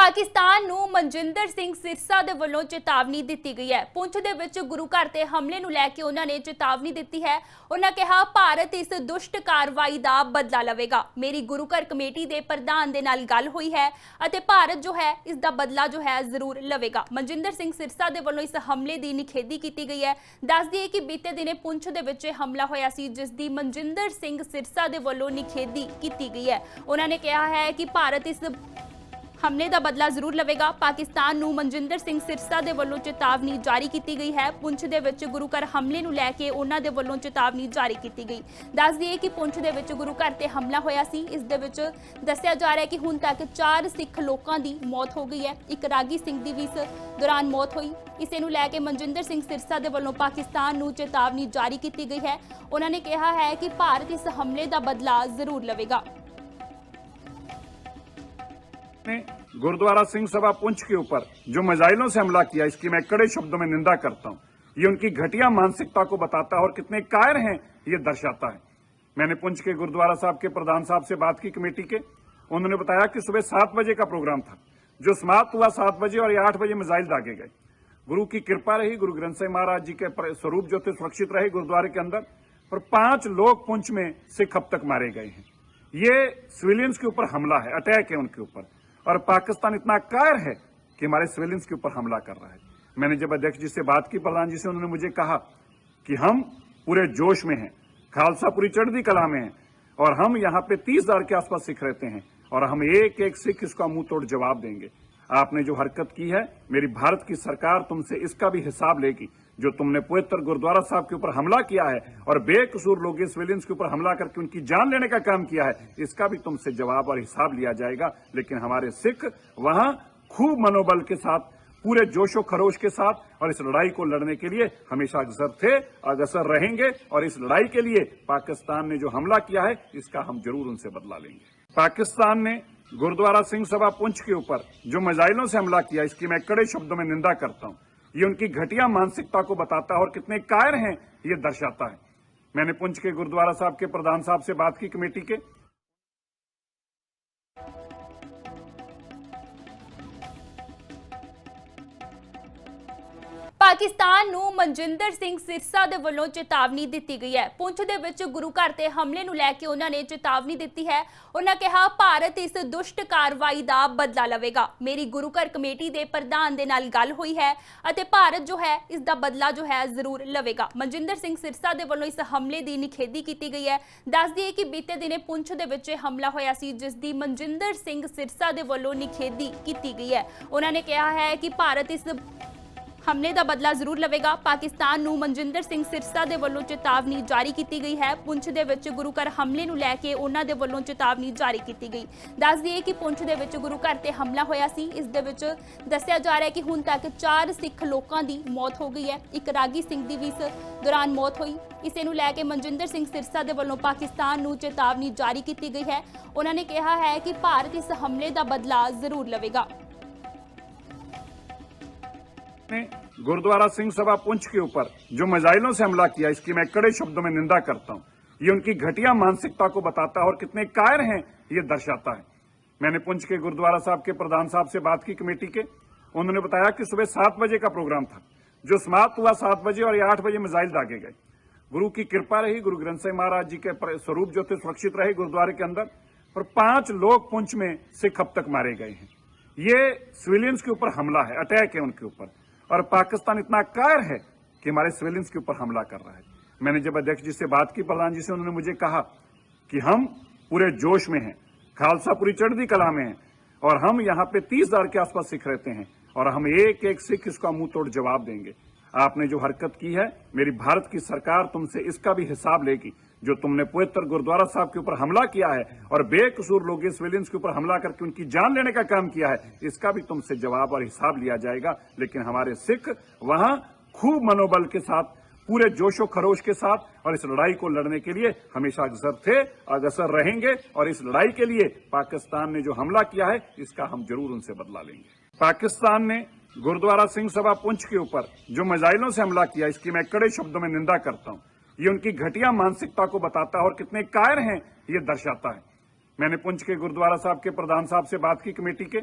ਪਾਕਿਸਤਾਨ ਨੂੰ ਮਨਜਿੰਦਰ ਸਿੰਘ ਸਿਰਸਾ ਦੇ ਵੱਲੋਂ ਚੇਤਾਵਨੀ ਦਿੱਤੀ ਗਈ ਹੈ। ਪੁੰਛ ਦੇ ਵਿੱਚ ਗੁਰੂ ਘਰ ਤੇ ਹਮਲੇ ਨੂੰ ਲੈ ਕੇ ਉਹਨਾਂ ਨੇ ਚੇਤਾਵਨੀ ਦਿੱਤੀ ਹੈ। ਉਹਨਾਂ ਕਿਹਾ ਭਾਰਤ ਇਸ ਦੁਸ਼ਟ ਕਾਰਵਾਈ ਦਾ ਬਦਲਾ ਲਵੇਗਾ। ਮੇਰੀ ਗੁਰੂ ਘਰ ਕਮੇਟੀ ਦੇ ਪ੍ਰਧਾਨ ਦੇ ਨਾਲ ਗੱਲ ਹੋਈ ਹੈ ਅਤੇ ਭਾਰਤ ਜੋ ਹੈ ਇਸ ਦਾ ਬਦਲਾ ਜੋ ਹੈ ਜ਼ਰੂਰ ਲਵੇਗਾ। ਮਨਜਿੰਦਰ ਸਿੰਘ ਸਿਰਸਾ ਦੇ ਵੱਲੋਂ ਇਸ ਹਮਲੇ ਦੀ ਨਿਖੇਧੀ ਕੀਤੀ ਗਈ ਹੈ। ਦੱਸ ਦਈਏ ਕਿ ਬੀਤੇ ਦਿਨੇ ਪੁੰਛ ਦੇ ਵਿੱਚ ਹਮਲਾ ਹੋਇਆ ਸੀ, ਜਿਸ ਦੀ ਮਨਜਿੰਦਰ ਸਿੰਘ ਸਿਰਸਾ ਦੇ ਵੱਲੋਂ ਨਿਖੇਧੀ ਕੀਤੀ ਗਈ ਹੈ। ਉਹਨਾਂ ਨੇ ਕਿਹਾ ਹੈ ਕਿ ਭਾਰਤ ਇਸ हमले का बदला जरूर लवेगा। पाकिस्तान नूं मनजिंदर सिंह सिरसा दे वल्लों चेतावनी जारी की गई है। पुंछ दे विच गुरु घर हमले नूं लैके उन्हां दे वल्लों चेतावनी जारी की गई। दस दईए कि पुंछ दे विच गुरु घर ते हमला होया सी। इस दे विच दस्सिया जा रहा है कि हुण तक 4 सिख लोकां दी मौत हो गई है। एक रागी सिंह दी भी इस दौरान मौत हुई। इसे नूं लैके मनजिंदर सिंह सिरसा दे वल्लों पाकिस्तान नूं चेतावनी जारी की गई है। उन्होंने कहा है कि भारत इस हमले का बदला जरूर लवेगा। गुरुद्वारा सिंह सभा पुंछ के ऊपर जो मिसाइलों से हमला किया, इसकी मैं कड़े शब्दों में निंदा करता हूं। ये उनकी घटिया मानसिकता को बताता है और कितने कायर हैं ये दर्शाता है। मैंने पुंछ के गुरुद्वारा साहब के प्रधान साहब से बात की कमेटी के। उन्होंने बताया कि सुबह 7 बजे का प्रोग्राम था, जो समाप्त हुआ 7 बजे और 8 बजे मिसाइल दागे गए। गुरु की कृपा रही, गुरु ग्रंथ साहिब महाराज जी के स्वरूप जो थे सुरक्षित रहे गुरुद्वारे के अंदर, और 5 लोग पुंछ में सिख अब तक मारे गए हैं। ये सिविलियंस के ऊपर हमला है, अटैक है उनके ऊपर, और पाकिस्तान इतना कायर है कि हमारे सिविलियंस के ऊपर हमला कर रहा है। मैंने जब अध्यक्ष जी से बात की, प्रधान जी से, उन्होंने मुझे कहा कि हम पूरे जोश में हैं, खालसा पूरी चढ़ती कला में है, और हम यहाँ पे 30,000 के आसपास सिख रहते हैं, और हम एक एक सिख इसका मुंह तोड़ जवाब देंगे। आपने जो हरकत की है, मेरी भारत की सरकार तुमसे इसका भी हिसाब लेगी। जो तुमने पवित्र गुरुद्वारा साहब के ऊपर हमला किया है और बेकसूर लोग सिविलियंस के ऊपर हमला करके उनकी जान लेने का काम किया है, इसका भी तुमसे जवाब और हिसाब लिया जाएगा। लेकिन हमारे सिख वहां खूब मनोबल के साथ, पूरे जोशो खरोश के साथ और इस लड़ाई को लड़ने के लिए हमेशा अग्रसर थे, अग्रसर रहेंगे, और इस लड़ाई के लिए पाकिस्तान ने जो हमला किया है इसका हम जरूर उनसे बदला लेंगे। पाकिस्तान ने गुरुद्वारा सिंह सभा पुंछ के ऊपर जो मिसाइलों से हमला किया, इसकी मैं कड़े शब्दों में निंदा करता हूं। ये उनकी घटिया मानसिकता को बताता है और कितने कायर हैं ये दर्शाता है। मैंने पुंछ के गुरुद्वारा साहब के प्रधान साहब से बात की कमेटी के। पाकिस्तान नूं मनजिंदर सिंह सिरसा दे वल्लों चेतावनी दी गई है। पुंछ दे विच गुरु घर ते हमले नूं लैके उन्होंने चेतावनी दी है। उन्होंने कहा भारत इस दुष्ट कार्रवाई का बदला लवेगा। मेरी गुरु घर कमेटी के प्रधान दे नाल गल हुई है अते भारत जो है इसका बदला जो है जरूर लवेगा। मनजिंदर सिंह सिरसा दे वल्लों इस हमले की निखेधी की गई है। दस दईए कि बीते दिने पुंछ दे विच हमला होया सी, जिस दी मनजिंदर सिंह सिरसा दे वल्लों निखेधी की गई है। उन्होंने कहा है कि भारत इस हमले का बदला जरूर लवेगा। पाकिस्तान नूं मनजिंदर सिंह सिरसा दे वल्लों चेतावनी जारी की गई है। पुंछ दे विच गुरु घर हमले नूं लैके उन्हां दे वल्लों चेतावनी जारी की गई। दस दईए कि पुंछ दे विच गुरु घर ते हमला होया सी। इस दे विच दस्सिया जा रहा है कि हुण तक 4 सिख लोकां दी मौत हो गई है। एक रागी सिंह दी भी इस दौरान मौत हुई। इसे नूं लैके मनजिंदर सिंह सिरसा दे वल्लों पाकिस्तान नूं चेतावनी जारी की गई है। उन्होंने कहा है कि भारत इस हमले का बदला जरूर लवेगा। गुरुद्वारा सिंह सभा पुंछ के ऊपर जो मिसाइलों से हमला किया, इसकी मैं कड़े शब्दों में निंदा करता हूं। ये उनकी घटिया मानसिकता को बताता है और कितने कायर हैं ये दर्शाता है। मैंने पुंछ के गुरुद्वारा साहब के प्रधान साहब से बात की कमेटी के। उन्होंने बताया कि सुबह 7 बजे का प्रोग्राम था, जो समाप्त हुआ 7 बजे और 8 बजे मिसाइल दागे गए। गुरु की कृपा रही, गुरु ग्रंथ साहिब महाराज जी के स्वरूप जो थे सुरक्षित रहे गुरुद्वारे के अंदर, और 5 लोग पुंछ में सिख अब तक मारे गए हैं। ये सिविलियंस के ऊपर हमला है, अटैक है उनके ऊपर, और पाकिस्तान इतना कायर है कि हमारे सिविलियंस के ऊपर हमला कर रहा है। मैंने जब अध्यक्ष जी से बात की, प्रधान जी से, उन्होंने मुझे कहा कि हम पूरे जोश में हैं, खालसा पूरी चढ़ती कला में है, और हम यहाँ पे 30,000 के आसपास सिख रहते हैं, और हम एक एक सिख इसका मुंह तोड़ जवाब देंगे। आपने जो हरकत की है, मेरी भारत की सरकार तुमसे इसका भी हिसाब लेगी। जो तुमने पवित्र गुरुद्वारा साहब के ऊपर हमला किया है और बेकसूर लोग सिविलियंस के ऊपर हमला करके उनकी जान लेने का काम किया है, इसका भी तुमसे जवाब और हिसाब लिया जाएगा। लेकिन हमारे सिख वहां खूब मनोबल के साथ, पूरे जोशो खरोश के साथ और इस लड़ाई को लड़ने के लिए हमेशा अग्रसर थे, अग्रसर रहेंगे, और इस लड़ाई के लिए पाकिस्तान ने जो हमला किया है इसका हम जरूर उनसे बदला लेंगे। पाकिस्तान ने गुरुद्वारा सिंह सभा पुंछ के ऊपर जो मिसाइलों से हमला किया, इसकी मैं कड़े शब्दों में निंदा करता हूं। ये उनकी घटिया मानसिकता को बताता है और कितने कायर हैं ये दर्शाता है। मैंने पुंछ के गुरुद्वारा साहब के प्रधान साहब से बात की कमेटी के।